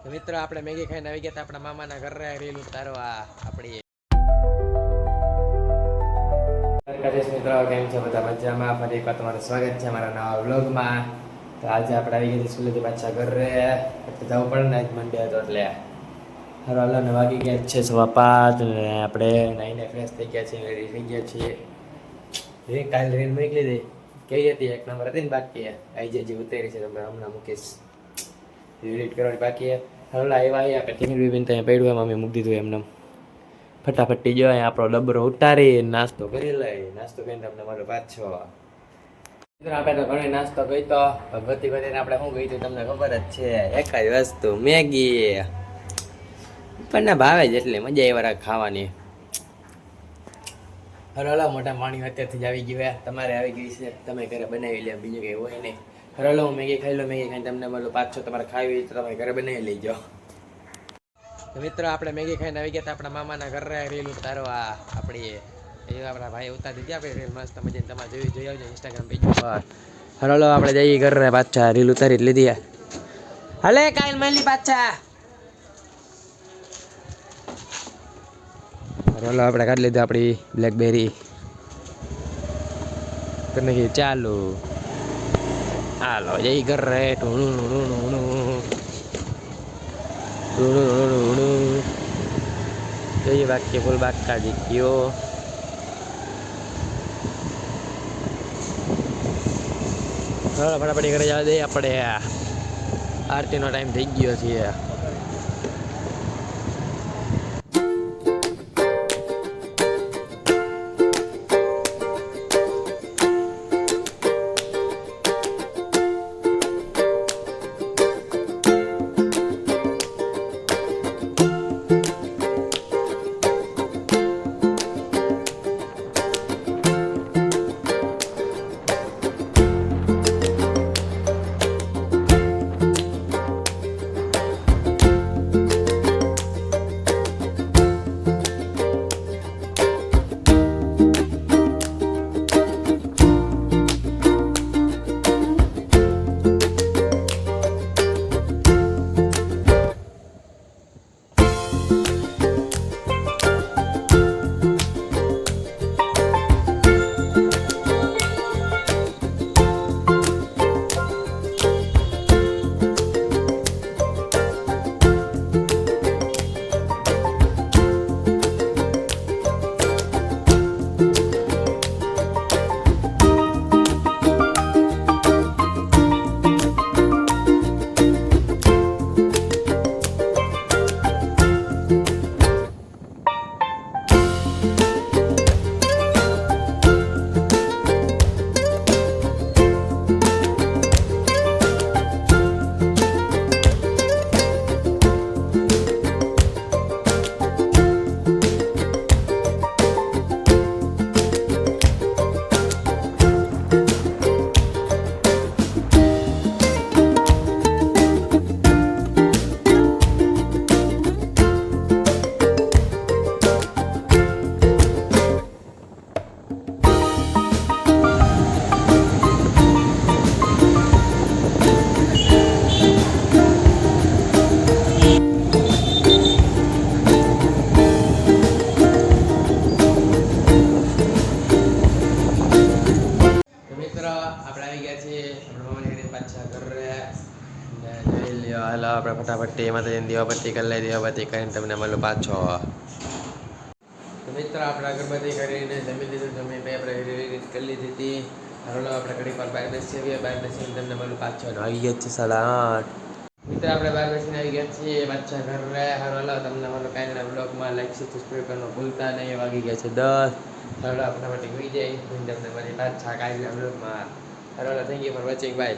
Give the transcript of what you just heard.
તો મિત્રો આપણે મેગી ખાઈને આવી ગયા હતા આપણા મામાના ઘરે રીલ ઉતારવા આપણી મિત્રો કેમ છો બધા મજામાં? ફરી એકવાર તમારું સ્વાગત છે અમારા નવા વ્લોગમાં. તો આજે આપણે આવી ગયા સ્કૂલેથી પાછા ઘરે જવું પડે ને, આજ મંડે હતો એટલે હરવાલાને વાગી ગયા છે 5:15 ને આપણે નાઈને ફ્રેશ થઈ ગયા છીએ, રેડી થઈ ગયા છીએ. કાલે રીલ મોકલી હતી કેવી હતી? એક નંબર હતી ને. બાકી આવી જે ઉતારી છે તમે હમણાં મૂકીશ, એડિટ કરવાની બાકી. હરવાલા આવ્યા આપણે ટિફિન બીફિન ત્યાં પડ્યું, મમ્મી મૂકી દીધું એમને ફટાફટી જો આપણો ડબરો ઉતારી નાસ્તો કરી લઈ. નાસ્તો કરીને તમને મારો પાછો મિત્રો આપણે તો ઘણો નાસ્તો કર્યો તો ભગવતી કરીને આપણે શું કહ્યું તમને ખબર જ છે, એક જ વસ્તુ મેગી. પણ ભાવે જ એટલે મજા આવી ખાવાની. હરવાલા મોટા પાણી અત્યારથી જ આવી ગયું, તમારે આવી ગઈ છે, તમે ઘરે બનાવી લે, બીજું કંઈ હોય નહીં. હરવાલા હું મેગી ખાઈ લો, મેગી ખાઈને તમને મળું પાછો. તમારે ખાવી હોય તો તમે ઘરે બનાવી લેજો. તો મિત્રો આપણે મેગી ખાઈને આવી ગયા હતા આપણા મામાના ઘરે રીલ ઉતારવા આપણી. એ આપણા ભાઈ ઉતારી દીધી આપણે રીલ મસ્ત મજાની, તમારે જોઈ આવજો ઇન્સ્ટાગ્રામ પેજ પર. હલો આપણે જઈએ ઘરે પાછા, રીલ ઉતારી જ લીધી. હલે કાલ મળી પાછા. હલો આપણે કાઢી લીધું આપણી બ્લેકબેરી કરીને ચાલુ. હાલો જઈ ઘરે જોઈએ બાકી ફૂલ બાકા જીત્યો. ફટાફટી ઘરે જવા દે, આપણે આરતીનો ટાઈમ થઈ ગયો છે. હાલો આપણે ફટાફટ એમાં તો દીવાબત્તી કરી લઈએ. દીવાબત્તી કરીને તમને મળું પાછો. તો મિત્રો આપણે અગરબત્તી કરીને જમી લીધું, જમી આપણે કરી લીધી હતી. હાલો આપણે ઘડી પર બહાર બેસીએ, બહાર બેસીને તમને મળું પાછો. આવી ગયા છે 8:30. મિત્રો આપણે બહાર બેસીને આવી ગયા છીએ પાછા ઘરે. હાલો તમને મળું કાલના બ્લોગમાં લાઈક સબસ્ક્રાઈબ કરવાનું ભૂલતા નહીં. વાગી ગયા છે 10. હાલો ફટાફટ હોઈ જાય, તમને મળી પાછા કાલના બ્લોગમાં. હાલો thank you for watching, by.